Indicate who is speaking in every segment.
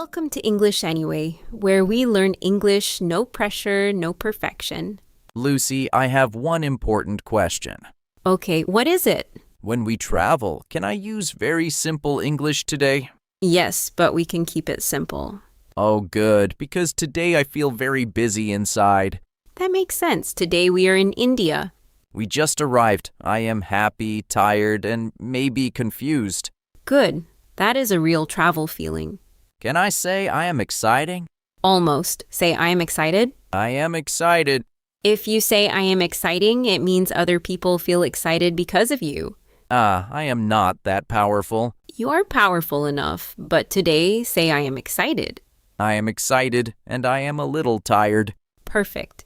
Speaker 1: Welcome to English Anyway, where we learn English, no pressure, no perfection.
Speaker 2: Lucy, I have one important question.
Speaker 1: Okay, what is it?
Speaker 2: When we travel, can I use very simple English today?
Speaker 1: Yes, but we can keep it simple.
Speaker 2: Oh, good, because today I feel very busy inside.
Speaker 1: That makes sense. Today we are in India.
Speaker 2: We just arrived. I am happy, tired, and maybe confused.
Speaker 1: Good. That is a real travel feeling.
Speaker 2: Can I say I am exciting?
Speaker 1: Almost. Say, I am excited.
Speaker 2: I am excited.
Speaker 1: If you say I am exciting, it means other people feel excited because of you.
Speaker 2: I am not that powerful.
Speaker 1: You are powerful enough, but today say I am excited.
Speaker 2: I am excited, and I am a little tired.
Speaker 1: Perfect.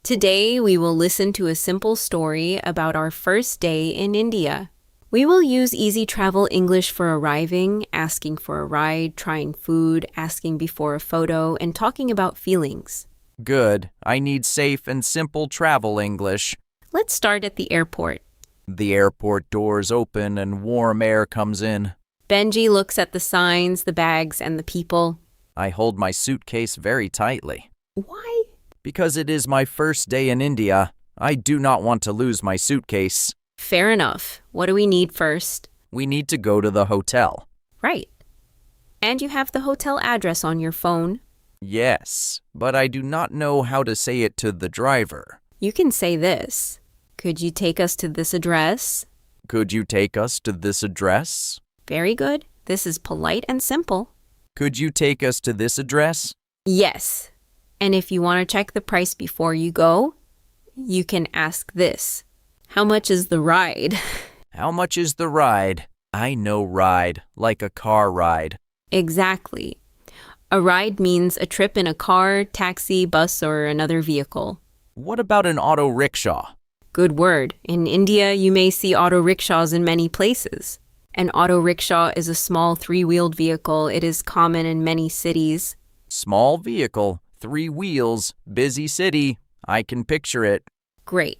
Speaker 1: Today we will listen to a simple story about our first day in India. We will use easy travel English for arriving, asking for a ride, trying food, asking before a photo, and talking about feelings.
Speaker 2: Good. I need safe and simple travel English.
Speaker 1: Let's start at the airport.
Speaker 2: The airport doors open and warm air comes in.
Speaker 1: Benji looks at the signs, the bags, and the people.
Speaker 2: I hold my suitcase very tightly.
Speaker 1: Why?
Speaker 2: Because it is my first day in India. I do not want to lose my suitcase.
Speaker 1: Fair enough. What do we need first?
Speaker 2: We need to go to the hotel.
Speaker 1: Right. And you have the hotel address on your phone.
Speaker 2: Yes, but I do not know how to say it to the driver.
Speaker 1: You can say this. Could you take us to this address?
Speaker 2: Could you take us to this address?
Speaker 1: Very good. This is polite and simple.
Speaker 2: Could you take us to this address?
Speaker 1: Yes. And if you want to check the price before you go, you can ask this. How much is the ride?
Speaker 2: How much is the ride? I know ride, like a car ride.
Speaker 1: Exactly. A ride means a trip in a car, taxi, bus, or another vehicle.
Speaker 2: What about an auto rickshaw?
Speaker 1: Good word. In India, you may see auto rickshaws in many places. An auto rickshaw is a small three-wheeled vehicle. It is common in many cities.
Speaker 2: Small vehicle, 3 wheels, busy city. I can picture it.
Speaker 1: Great.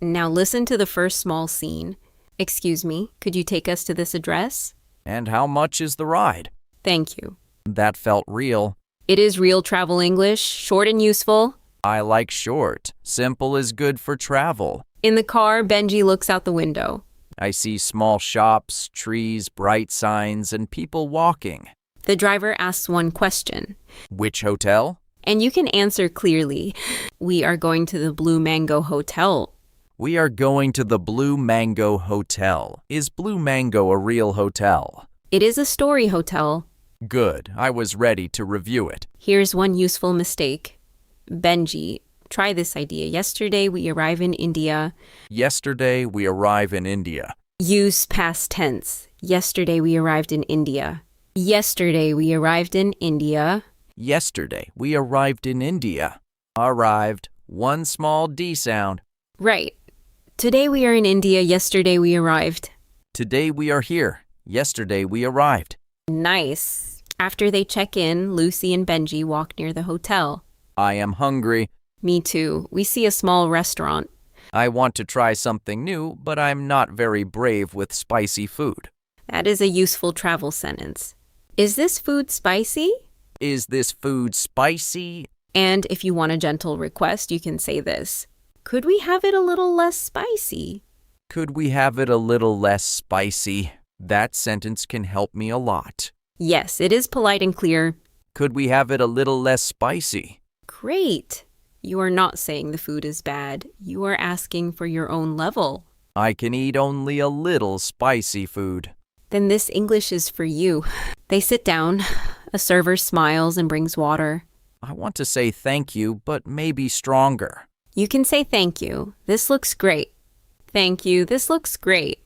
Speaker 1: Now listen to the first small scene. Excuse me, could you take us to this address?
Speaker 2: And how much is the ride?
Speaker 1: Thank you.
Speaker 2: That felt real.
Speaker 1: It is real travel English, short and useful.
Speaker 2: I like short. Simple is good for travel.
Speaker 1: In the car, Benji looks out the window.
Speaker 2: I see small shops, trees, bright signs, and people walking.
Speaker 1: The driver asks one question.
Speaker 2: Which hotel?
Speaker 1: And you can answer clearly. We are going to the Blue Mango Hotel.
Speaker 2: We are going to the Blue Mango Hotel. Is Blue Mango a real hotel?
Speaker 1: It is a story hotel.
Speaker 2: Good. I was ready to review it.
Speaker 1: Here's one useful mistake. Benji, try this idea. Yesterday we arrive in India.
Speaker 2: Yesterday we arrive in India.
Speaker 1: Use past tense. Yesterday we arrived in India. Yesterday we arrived in India.
Speaker 2: Yesterday we arrived in India. Arrived. One small D sound.
Speaker 1: Right. Today we are in India. Yesterday we arrived.
Speaker 2: Today we are here. Yesterday we arrived.
Speaker 1: Nice. After they check in, Lucy and Benji walk near the hotel.
Speaker 2: I am hungry.
Speaker 1: Me too. We see a small restaurant.
Speaker 2: I want to try something new, but I'm not very brave with spicy food.
Speaker 1: That is a useful travel sentence. Is this food spicy?
Speaker 2: Is this food spicy?
Speaker 1: And if you want a gentle request, you can say this. Could we have it a little less spicy?
Speaker 2: Could we have it a little less spicy? That sentence can help me a lot.
Speaker 1: Yes, it is polite and clear.
Speaker 2: Could we have it a little less spicy?
Speaker 1: Great. You are not saying the food is bad. You are asking for your own level.
Speaker 2: I can eat only a little spicy food.
Speaker 1: Then this English is for you. They sit down. A server smiles and brings water.
Speaker 2: I want to say thank you, but maybe stronger.
Speaker 1: You can say thank you. This looks great. Thank you. This looks great.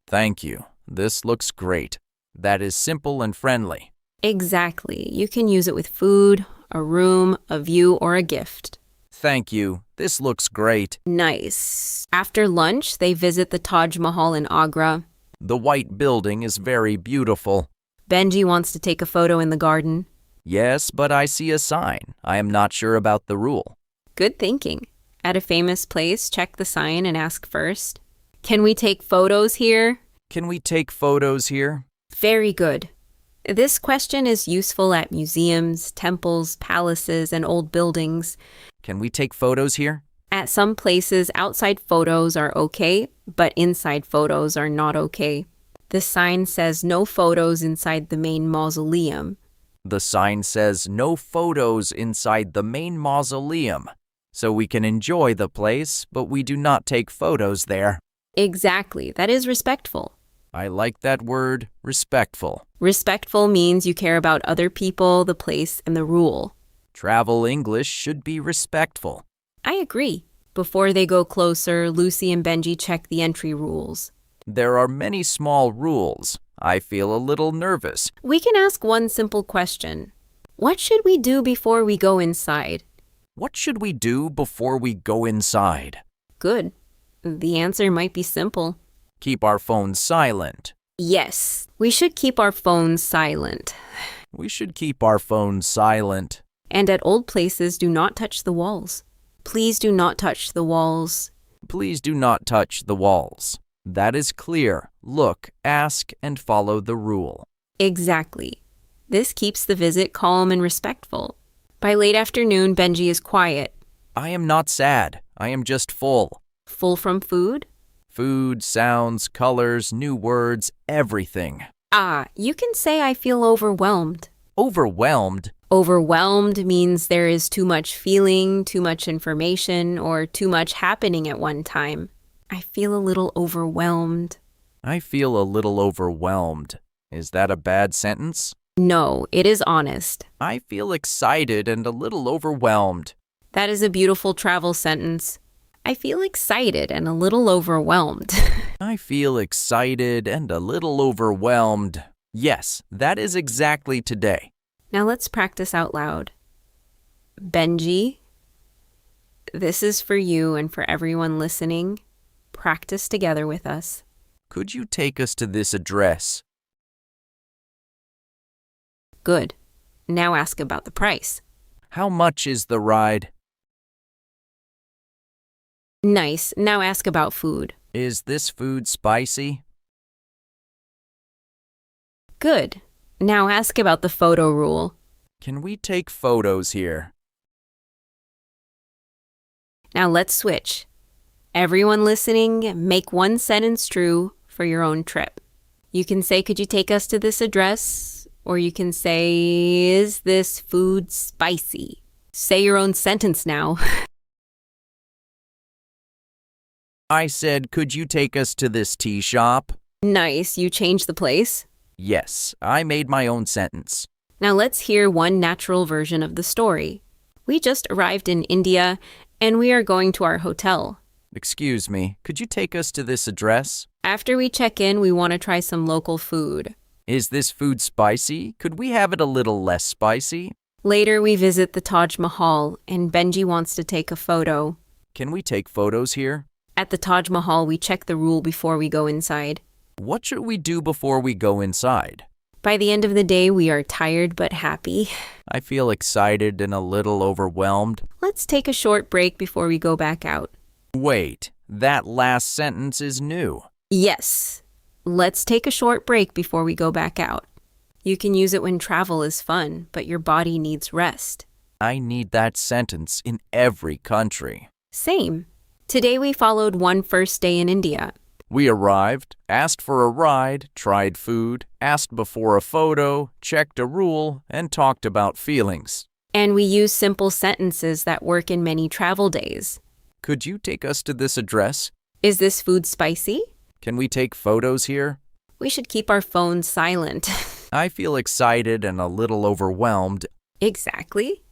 Speaker 2: Thank you. This looks great. That is simple and friendly.
Speaker 1: Exactly. You can use it with food, a room, a view, or a gift.
Speaker 2: Thank you. This looks great.
Speaker 1: Nice. After lunch, they visit the Taj Mahal in Agra.
Speaker 2: The white building is very beautiful.
Speaker 1: Benji wants to take a photo in the garden.
Speaker 2: Yes, but I see a sign. I am not sure about the rule.
Speaker 1: Good thinking. At a famous place, check the sign and ask first. Can we take photos here?
Speaker 2: Can we take photos here?
Speaker 1: Very good. This question is useful at museums, temples, palaces, and old buildings.
Speaker 2: Can we take photos here?
Speaker 1: At some places, outside photos are okay, but inside photos are not okay. The sign says no photos inside the main mausoleum.
Speaker 2: The sign says no photos inside the main mausoleum. So we can enjoy the place, but we do not take photos there.
Speaker 1: Exactly, that is respectful.
Speaker 2: I like that word, respectful.
Speaker 1: Respectful means you care about other people, the place, and the rule.
Speaker 2: Travel English should be respectful.
Speaker 1: I agree. Before they go closer, Lucy and Benji check the entry rules.
Speaker 2: There are many small rules. I feel a little nervous.
Speaker 1: We can ask one simple question. What should we do before we go inside?
Speaker 2: What should we do before we go inside?
Speaker 1: Good. The answer might be simple.
Speaker 2: Keep our phones silent.
Speaker 1: Yes, we should keep our phones silent.
Speaker 2: We should keep our phones silent.
Speaker 1: And at old places, do not touch the walls. Please do not touch the walls.
Speaker 2: Please do not touch the walls. That is clear. Look, ask, and follow the rule.
Speaker 1: Exactly. This keeps the visit calm and respectful. By late afternoon, Benji is quiet.
Speaker 2: I am not sad. I am just full.
Speaker 1: Full from food?
Speaker 2: Food, sounds, colors, new words, everything.
Speaker 1: You can say I feel overwhelmed.
Speaker 2: Overwhelmed?
Speaker 1: Overwhelmed means there is too much feeling, too much information, or too much happening at one time. I feel a little overwhelmed.
Speaker 2: I feel a little overwhelmed. Is that a bad sentence?
Speaker 1: No, it is honest.
Speaker 2: I feel excited and a little overwhelmed.
Speaker 1: That is a beautiful travel sentence. I feel excited and a little overwhelmed.
Speaker 2: I feel excited and a little overwhelmed. Yes, that is exactly today.
Speaker 1: Now let's practice out loud. Benji, this is for you and for everyone listening. Practice together with us.
Speaker 2: Could you take us to this address?
Speaker 1: Good. Now ask about the price.
Speaker 2: How much is the ride?
Speaker 1: Nice. Now ask about food.
Speaker 2: Is this food spicy?
Speaker 1: Good. Now ask about the photo rule.
Speaker 2: Can we take photos here?
Speaker 1: Now let's switch. Everyone listening, make one sentence true for your own trip. You can say, could you take us to this address? Or you can say, is this food spicy? Say your own sentence now.
Speaker 2: I said, could you take us to this tea shop?
Speaker 1: Nice, you changed the place.
Speaker 2: Yes, I made my own sentence.
Speaker 1: Now let's hear one natural version of the story. We just arrived in India and we are going to our hotel.
Speaker 2: Excuse me, could you take us to this address?
Speaker 1: After we check in, we want to try some local food.
Speaker 2: Is this food spicy? Could we have it a little less spicy?
Speaker 1: Later, we visit the Taj Mahal and Benji wants to take a photo.
Speaker 2: Can we take photos here?
Speaker 1: At the Taj Mahal, we check the rule before we go inside.
Speaker 2: What should we do before we go inside?
Speaker 1: By the end of the day, we are tired but happy.
Speaker 2: I feel excited and a little overwhelmed.
Speaker 1: Let's take a short break before we go back out.
Speaker 2: Wait, that last sentence is new.
Speaker 1: Yes. Let's take a short break before we go back out. You can use it when travel is fun, but your body needs rest.
Speaker 2: I need that sentence in every country.
Speaker 1: Same. Today we followed one first day in India.
Speaker 2: We arrived, asked for a ride, tried food, asked before a photo, checked a rule, and talked about feelings.
Speaker 1: And we use simple sentences that work in many travel days.
Speaker 2: Could you take us to this address?
Speaker 1: Is this food spicy?
Speaker 2: Can we take photos here?
Speaker 1: We should keep our phones silent.
Speaker 2: I feel excited and a little overwhelmed.
Speaker 1: Exactly.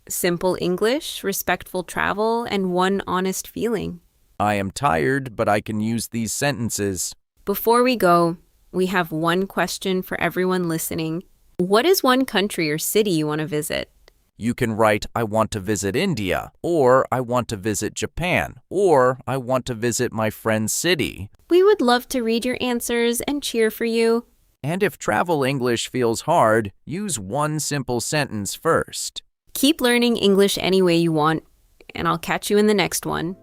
Speaker 1: Simple English, respectful travel, and one honest feeling.
Speaker 2: I am tired, but I can use these sentences.
Speaker 1: Before we go, we have one question for everyone listening. What is one country or city you want to visit?
Speaker 2: You can write, I want to visit India, or I want to visit Japan, or I want to visit my friend's city.
Speaker 1: We would love to read your answers and cheer for you.
Speaker 2: And if travel English feels hard, use one simple sentence first.
Speaker 1: Keep learning English any way you want, and I'll catch you in the next one.